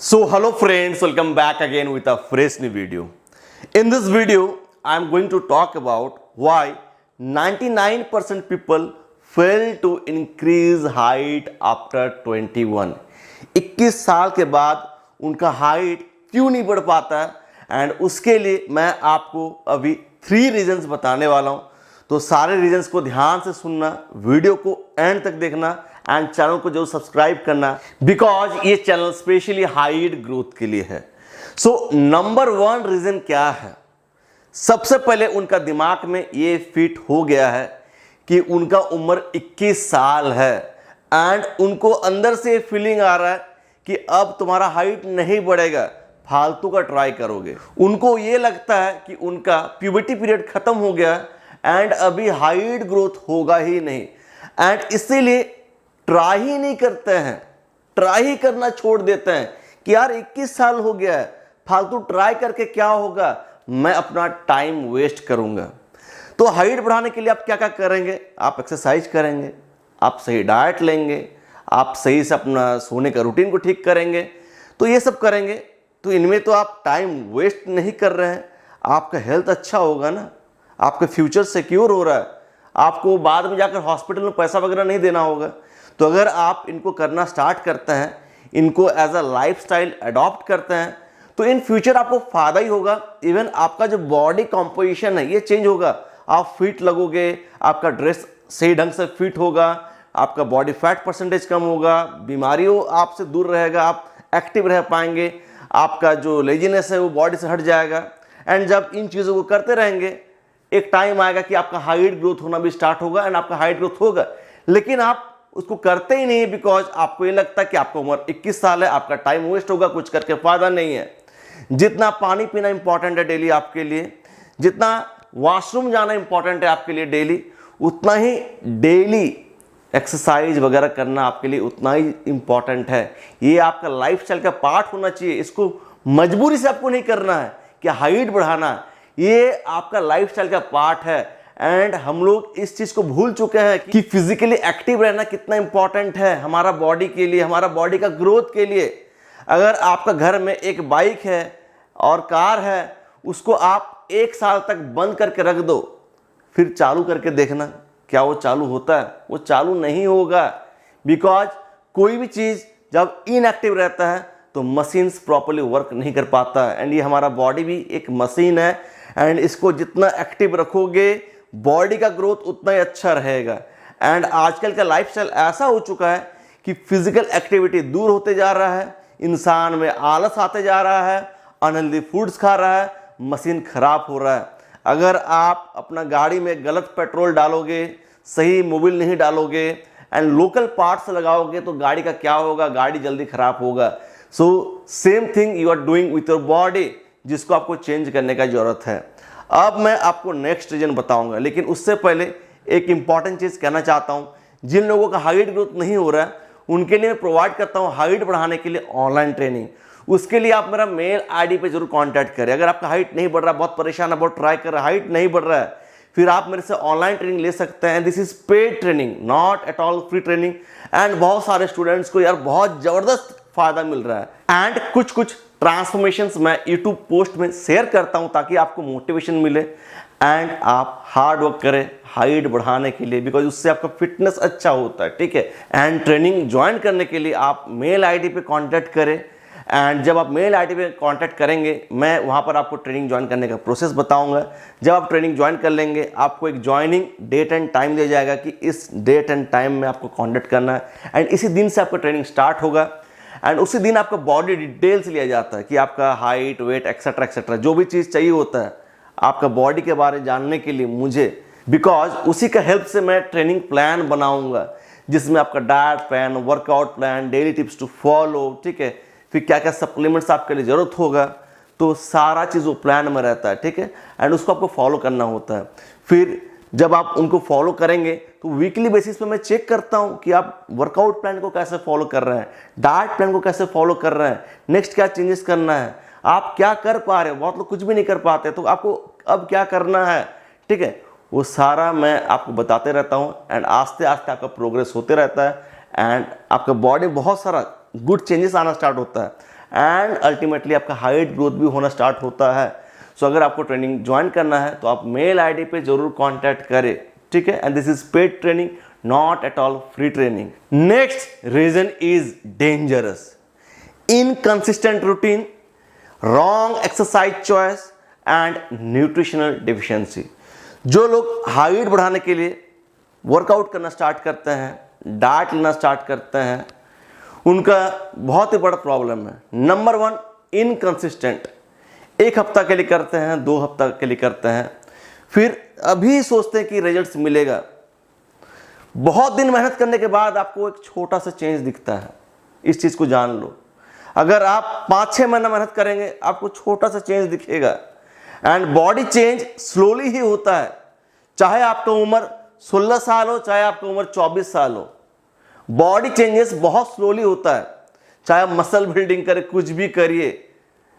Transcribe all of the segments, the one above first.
So hello friends, welcome back again with a fresh new video. In this video, I am going to talk about why 99% people fail to increase height after 21. 21 साल के बाद उनका height क्यों नहीं बढ़ पाता है and उसके लिए मैं आपको अभी 3 रीजंस बताने वाला हूं। तो सारे रीजंस को ध्यान से सुनना, वीडियो को एंड तक देखना एंड चैनल को जरूर सब्सक्राइब करना बिकॉज ये चैनल स्पेशली हाइट ग्रोथ के लिए है। सो नंबर 1 रीजन क्या है? सबसे पहले उनका दिमाग में ये फिट हो गया है कि उनका उम्र 21 साल है एंड उनको अंदर से फीलिंग आ रहा है कि अब तुम्हारा हाइट नहीं बढ़ेगा, फालतू का ट्राई करोगे। उनको ये लगता है कि उनका प्यूबर्टी पीरियड खत्म हो गया एंड अभी हाइट ग्रोथ होगा ही नहीं एंड इसीलिए ट्राई ही नहीं करते हैं, ट्राई ही करना छोड़ देते हैं कि यार 21 साल हो गया है, फालतू ट्राई करके क्या होगा, मैं अपना टाइम वेस्ट करूंगा। तो हाइट बढ़ाने के लिए आप क्या क्या करेंगे? आप एक्सरसाइज करेंगे, आप सही डाइट लेंगे, आप सही से अपना सोने का रूटीन को ठीक करेंगे। तो ये सब करेंगे तो इनमें तो आप टाइम वेस्ट नहीं कर रहे हैं, आपका हेल्थ अच्छा होगा ना, आपका फ्यूचर सिक्योर हो रहा है, आपको बाद में जाकर हॉस्पिटल में पैसा वगैरह नहीं देना होगा। तो अगर आप इनको करना स्टार्ट करते हैं, इनको एज अ लाइफस्टाइल अडॉप्ट करते हैं, तो इन फ्यूचर आपको फ़ायदा ही होगा। इवन आपका जो बॉडी कॉम्पोजिशन है ये चेंज होगा, आप फिट लगोगे, आपका ड्रेस सही ढंग से फिट होगा, आपका बॉडी फैट परसेंटेज कम होगा, बीमारियों आपसे दूर रहेगा, आप एक्टिव रह पाएंगे, आपका जो लेजीनेस है वो बॉडी से हट जाएगा। एंड जब इन चीज़ों को करते रहेंगे एक टाइम आएगा कि आपका हाइट ग्रोथ होना भी स्टार्ट होगा एंड आपका हाइट ग्रोथ होगा, लेकिन आप उसको करते ही नहीं बिकॉज आपको ये लगता है कि आपका उम्र 21 साल है, आपका टाइम वेस्ट होगा, कुछ करके फायदा नहीं है। जितना पानी पीना इंपॉर्टेंट है डेली आपके लिए, जितना वॉशरूम जाना इंपॉर्टेंट है आपके लिए डेली, उतना ही डेली एक्सरसाइज वगैरह करना आपके लिए उतना ही इंपॉर्टेंट है। ये आपका लाइफस्टाइल का पार्ट होना चाहिए। इसको मजबूरी से आपको नहीं करना है कि हाइट बढ़ाना है, ये आपका लाइफस्टाइल का पार्ट है। एंड हम लोग इस चीज को भूल चुके हैं कि फिजिकली एक्टिव रहना कितना इंपॉर्टेंट है हमारा बॉडी के लिए, हमारा बॉडी का ग्रोथ के लिए। अगर आपका घर में एक बाइक है और कार है, उसको आप 1 साल तक बंद करके रख दो, फिर चालू करके देखना क्या वो चालू होता है? वो चालू नहीं होगा बिकॉज कोई भी चीज़ जब इनएक्टिव रहता है तो मशीन्स प्रॉपर्ली वर्क नहीं कर पाता है। एंड ये हमारा बॉडी भी एक मशीन है एंड इसको जितना एक्टिव रखोगे बॉडी का ग्रोथ उतना ही अच्छा रहेगा। एंड आजकल का लाइफस्टाइल ऐसा हो चुका है कि फिजिकल एक्टिविटी दूर होते जा रहा है, इंसान में आलस आते जा रहा है, अनहेल्दी फूड्स खा रहा है, मशीन खराब हो रहा है। अगर आप अपना गाड़ी में गलत पेट्रोल डालोगे, सही मोबिल नहीं डालोगे एंड लोकल पार्ट्स लगाओगे तो गाड़ी का क्या होगा? गाड़ी जल्दी खराब होगा। So same thing you are doing with your body, जिसको आपको चेंज करने का जरूरत है। अब मैं आपको नेक्स्ट रीजन बताऊंगा, लेकिन उससे पहले एक इंपॉर्टेंट चीज़ कहना चाहता हूं। जिन लोगों का हाइट ग्रोथ नहीं हो रहा है उनके लिए मैं प्रोवाइड करता हूं हाइट बढ़ाने के लिए ऑनलाइन ट्रेनिंग। उसके लिए आप मेरा मेल आईडी पे जरूर कांटेक्ट करें। अगर आपका हाइट नहीं बढ़ रहा, बहुत परेशान है, बहुत ट्राई कर रहा है, हाइट नहीं बढ़ रहा है, फिर आप मेरे से ऑनलाइन ट्रेनिंग ले सकते हैं। This is paid training, not at all free training. And बहुत सारे स्टूडेंट्स को यार बहुत ज़बरदस्त फायदा मिल रहा है एंड कुछ ट्रांसफॉर्मेशंस मैं यूट्यूब पोस्ट में शेयर करता हूं ताकि आपको मोटिवेशन मिले एंड आप हार्ड वर्क करें हाइट बढ़ाने के लिए बिकॉज उससे आपका फिटनेस अच्छा होता है, ठीक है। एंड ट्रेनिंग ज्वाइन करने के लिए आप मेल आईडी पे कांटेक्ट करें एंड जब आप मेल आईडी पे कांटेक्ट करेंगे मैं वहां पर आपको ट्रेनिंग ज्वाइन करने का प्रोसेस बताऊंगा। जब आप ट्रेनिंग ज्वाइन कर लेंगे आपको एक ज्वाइनिंग डेट एंड टाइम दिया जाएगा कि इस डेट एंड टाइम में आपको कांटेक्ट करना है एंड इसी दिन से आपका ट्रेनिंग स्टार्ट होगा एंड उसी दिन आपका बॉडी डिटेल्स लिया जाता है कि आपका हाइट, वेट एक्सेट्रा एक्सेट्रा जो भी चीज़ चाहिए होता है आपका बॉडी के बारे में जानने के लिए मुझे, बिकॉज उसी का हेल्प से मैं ट्रेनिंग प्लान बनाऊंगा जिसमें आपका diet plan, workout plan, daily tips to follow, ठीक है, फिर क्या क्या सप्लीमेंट्स आपके लिए ज़रूरत होगा, तो सारा चीज़ वो प्लान में रहता है, ठीक है। एंड उसको आपको फॉलो करना होता है। फिर जब आप उनको फॉलो करेंगे तो वीकली बेसिस पे मैं चेक करता हूं कि आप वर्कआउट प्लान को कैसे फॉलो कर रहे हैं, डाइट प्लान को कैसे फॉलो कर रहे हैं, नेक्स्ट क्या चेंजेस करना है, आप क्या कर पा रहे हो। बहुत लोग कुछ भी नहीं कर पाते, तो आपको अब क्या करना है, ठीक है, वो सारा मैं आपको बताते रहता हूं एंड आस्ते आस्ते आपका प्रोग्रेस होते रहता है एंड आपका बॉडी बहुत सारा गुड चेंजेस आना स्टार्ट होता है एंड अल्टीमेटली आपका हाइट ग्रोथ भी होना स्टार्ट होता है। सो अगर आपको ट्रेनिंग ज्वाइन करना है तो आप मेल आईडी पे जरूर कांटेक्ट करें, ठीक है। And this is paid training, not at all free training. Next reason is dangerous, inconsistent routine, wrong exercise choice and nutritional deficiency. जो लोग हाइट बढ़ाने के लिए वर्कआउट करना स्टार्ट करते हैं, डाइट लेना स्टार्ट करते हैं, उनका बहुत ही बड़ा प्रॉब्लम है। Number 1, inconsistent. एक हफ्ता के लिए करते हैं, 2 हफ्ता के लिए करते हैं, फिर अभी सोचते हैं कि रिजल्ट्स मिलेगा। बहुत दिन मेहनत करने के बाद आपको एक छोटा सा चेंज दिखता है, इस चीज़ को जान लो। अगर आप 5-6 महीना मेहनत करेंगे आपको छोटा सा चेंज दिखेगा। एंड बॉडी चेंज स्लोली ही होता है, चाहे आपका उम्र 16 साल हो, चाहे आपकी उम्र 24 साल हो। बॉडी चेंजेस बहुत स्लोली होता है, चाहे आप मसल बिल्डिंग करें, कुछ भी करिए।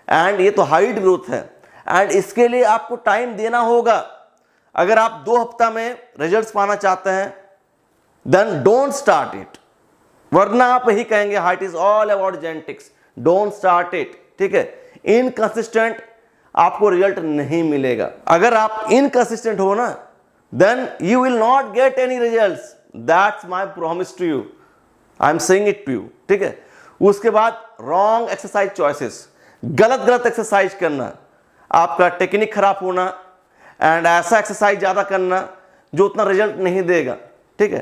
एंड ये तो हाइट ग्रोथ है एंड इसके लिए आपको टाइम देना होगा। अगर आप 2 हफ्ता में रिजल्ट्स पाना चाहते हैं देन डोंट स्टार्ट इट, वरना आप यही कहेंगे height is all about genetics, don't start it, ठीक है। इनकंसिस्टेंट आपको रिजल्ट नहीं मिलेगा। अगर आप इनकंसिस्टेंट हो ना then you will not get any results, that's my promise to you, I am saying it to you, ठीक है। उसके बाद रॉन्ग एक्सरसाइज चॉइसेस, गलत एक्सरसाइज करना, आपका टेक्निक खराब होना एंड ऐसा एक्सरसाइज ज़्यादा करना जो उतना रिजल्ट नहीं देगा, ठीक है।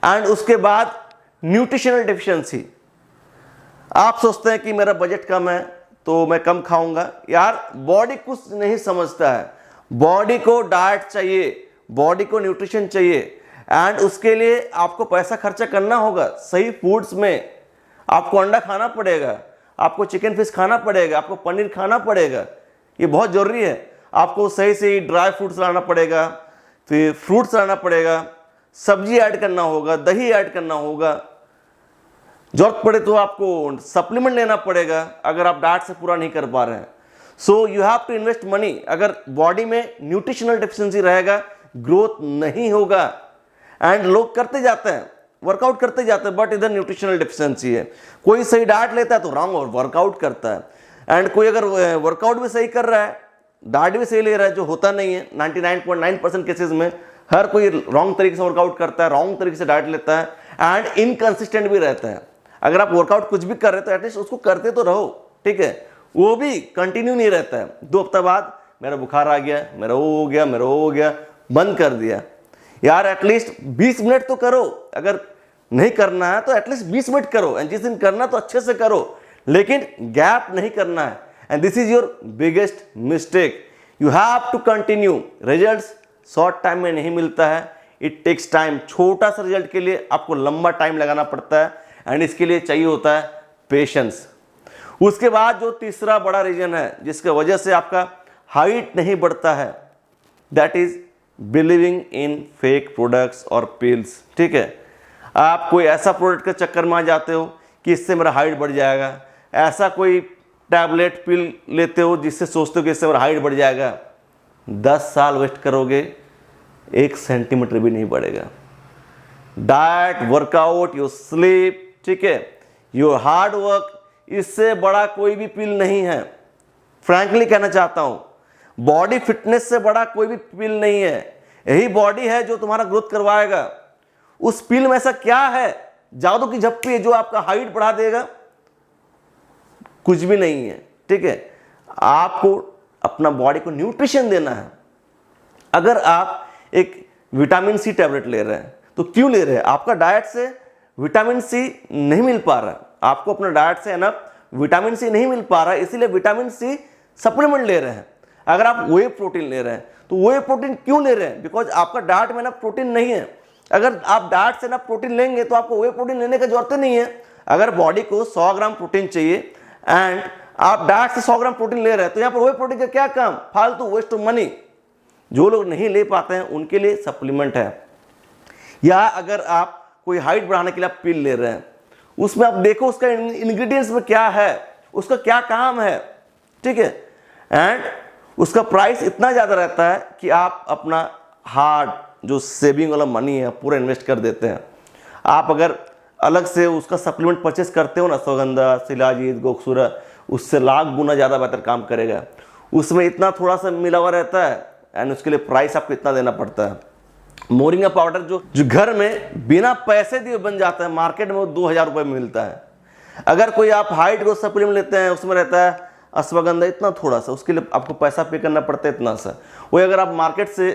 एंड उसके बाद न्यूट्रिशनल डिफिशियंसी। आप सोचते हैं कि मेरा बजट कम है तो मैं कम खाऊंगा। यार बॉडी कुछ नहीं समझता है, बॉडी को डाइट चाहिए, बॉडी को न्यूट्रिशन चाहिए एंड उसके लिए आपको पैसा खर्चा करना होगा। सही फूड्स में आपको अंडा खाना पड़ेगा, आपको चिकन फिश खाना पड़ेगा, आपको पनीर खाना पड़ेगा, ये बहुत ज़रूरी है। आपको सही से ड्राई फ्रूट्स लाना पड़ेगा, फिर फ्रूट्स लाना पड़ेगा, सब्जी ऐड करना होगा, दही ऐड करना होगा, जरूरत पड़े तो आपको सप्लीमेंट लेना पड़ेगा अगर आप डाइट से पूरा नहीं कर पा रहे हैं। So you have to invest money. अगर बॉडी में न्यूट्रिशनल डेफिशिएंसी रहेगा ग्रोथ नहीं होगा। एंड लोग करते जाते हैं, वर्कआउट करते जाते हैं, बट इधर न्यूट्रिशनल डेफिशिएंसी है। कोई सही डाइट लेता है तो रॉन्ग वर्कआउट करता है एंड कोई अगर वर्कआउट भी सही कर रहा है, डाइट भी सही ले रहा है, जो होता नहीं है 99.9% केसेस में। हर कोई रॉन्ग तरीके से वर्कआउट करता है, रॉन्ग तरीके से डाइट लेता है एंड इनकंसिस्टेंट भी रहता है। अगर आप वर्कआउट कुछ भी कर रहे हो तो एटलीस्ट उसको करते तो रहो, ठीक है। वो भी कंटिन्यू नहीं रहता है। 2 हफ्ता बाद मेरा बुखार आ गया, मेरा वो हो गया, मेरा वो हो गया, बंद कर दिया। यार एटलीस्ट 20 मिनट तो करो। अगर नहीं करना है तो एटलीस्ट 20 मिनट करो एंड जिस दिन करना तो अच्छे से करो, लेकिन गैप नहीं करना है। And this is your biggest mistake. You have to continue. Results short time में नहीं मिलता है, इट टेक्स टाइम। छोटा सा रिजल्ट के लिए आपको लंबा टाइम लगाना पड़ता है एंड इसके लिए चाहिए होता है पेशेंस। उसके बाद जो तीसरा बड़ा रीजन है जिसके वजह से आपका हाइट नहीं बढ़ता है, that is believing in fake products और पिल्स, ठीक है। आप कोई ऐसा प्रोडक्ट के चक्कर में आ जाते हो कि इससे मेरा हाइट बढ़ जाएगा, ऐसा कोई टैबलेट पिल लेते हो जिससे सोचते हो कि इससे मेरा हाइट बढ़ जाएगा। 10 साल वेस्ट करोगे, 1 सेंटीमीटर भी नहीं बढ़ेगा। डाइट, वर्कआउट, योर स्लीप, ठीक है, योर हार्ड वर्क, इससे बड़ा कोई भी पिल नहीं है। फ्रैंकली कहना चाहता हूं, बॉडी फिटनेस से बड़ा कोई भी पिल नहीं है। यही बॉडी है जो तुम्हारा ग्रोथ करवाएगा। उस पिल में ऐसा क्या है, जादू की झप्पी है जो आपका हाइट बढ़ा देगा? कुछ भी नहीं है, ठीक है। आपको अपना बॉडी को न्यूट्रिशन देना है। अगर आप एक विटामिन सी टैबलेट ले रहे हैं तो क्यों ले रहे हैं? आपका डाइट से विटामिन सी नहीं मिल पा रहा है, आपको अपना डाइट से एनफ विटामिन सी नहीं मिल पा रहा है, इसीलिए विटामिन सी सप्लीमेंट ले रहे हैं। अगर आप वे प्रोटीन ले रहे हैं तो वे प्रोटीन क्यों ले रहे हैं? बिकॉज आपका डाइट में ना प्रोटीन नहीं है। अगर आप डाइट से ना प्रोटीन लेंगे तो आपको वे प्रोटीन लेने की जरूरत नहीं है। अगर बॉडी को 100 ग्राम प्रोटीन चाहिए एंड आप डाइट से 100 ग्राम प्रोटीन ले रहे हैं तो यहाँ पर वे प्रोटीन का क्या काम? फालतू, वेस्ट ऑफ मनी। जो लोग नहीं ले पाते हैं उनके लिए सप्लीमेंट है। या अगर आप कोई हाइट बढ़ाने के लिए आप पिल ले रहे हैं, उसमें आप देखो उसका इंग्रेडिएंट्स में क्या है, उसका क्या काम है, ठीक है। एंड उसका प्राइस इतना ज़्यादा रहता है कि आप अपना हार्ड जो सेविंग वाला मनी है पूरा इन्वेस्ट कर देते हैं। आप अगर अलग से उसका सप्लीमेंट परचेस करते हो ना, अश्वगंधा, शिलाजीत, गोखसूरा, उससे लाख गुना ज़्यादा बेहतर काम करेगा। उसमें इतना थोड़ा सा मिला हुआ रहता है एंड उसके लिए प्राइस आपको इतना देना पड़ता है। मोरिंगा पाउडर जो घर में बिना पैसे दिए बन जाता है, मार्केट में वो 2000 रुपये में मिलता है। अगर कोई आप हाइट ग्रोथ सप्लीमेंट लेते हैं, उसमें रहता है अश्वगंधा इतना थोड़ा सा, उसके लिए आपको पैसा पे करना पड़ता है इतना सा। वही अगर आप मार्केट से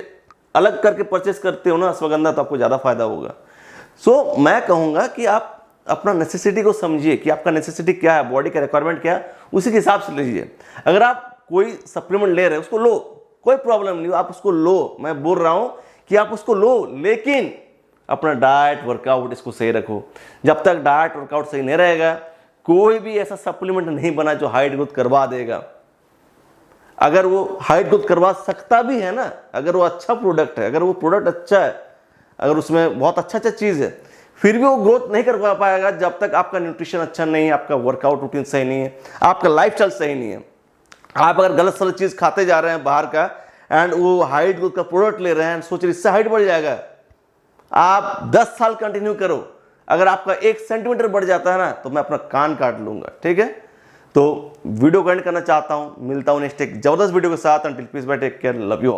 अलग करके परचेस करते हो ना अश्वगंधा, तो आपको ज़्यादा फायदा होगा। सो मैं कहूँगा कि आप अपना नेसेसिटी को समझिए कि आपका नेसेसिटी क्या है, बॉडी का रिक्वायरमेंट क्या है, उसी के हिसाब से लीजिए। अगर आप कोई सप्लीमेंट ले रहे हैं उसको लो, कोई प्रॉब्लम नहीं, आप उसको लो। मैं बोल रहा हूँ कि आप उसको लो, लेकिन अपना डाइट वर्कआउट इसको सही रखो। जब तक डाइट वर्कआउट सही नहीं रहेगा, कोई भी ऐसा सप्लीमेंट नहीं बना जो हाइट ग्रोथ करवा देगा। अगर वो हाइट ग्रोथ करवा सकता भी है ना, अगर वो अच्छा प्रोडक्ट है, अगर वो प्रोडक्ट अच्छा है, अगर उसमें बहुत अच्छा चीज़ है, फिर भी वो ग्रोथ नहीं कर पाएगा जब तक आपका न्यूट्रिशन अच्छा नहीं है, आपका वर्कआउट रूटीन सही नहीं है, आपका लाइफस्टाइल सही नहीं है। आप अगर गलत सलत चीज़ खाते जा रहे हैं बाहर का एंड वो हाइट ग्रोथ का प्रोडक्ट ले रहे हैं, सोच रहे इससे हाइट बढ़ जाएगा, आप 10 साल कंटिन्यू करो, अगर आपका 1 सेंटीमीटर बढ़ जाता है ना तो मैं अपना कान काट लूंगा। ठीक है, तो वीडियो को एंड करना चाहता हूं, मिलता हूं नेक्स्ट एक जबरदस्त वीडियो के साथ। Until peace bye, take care, love you.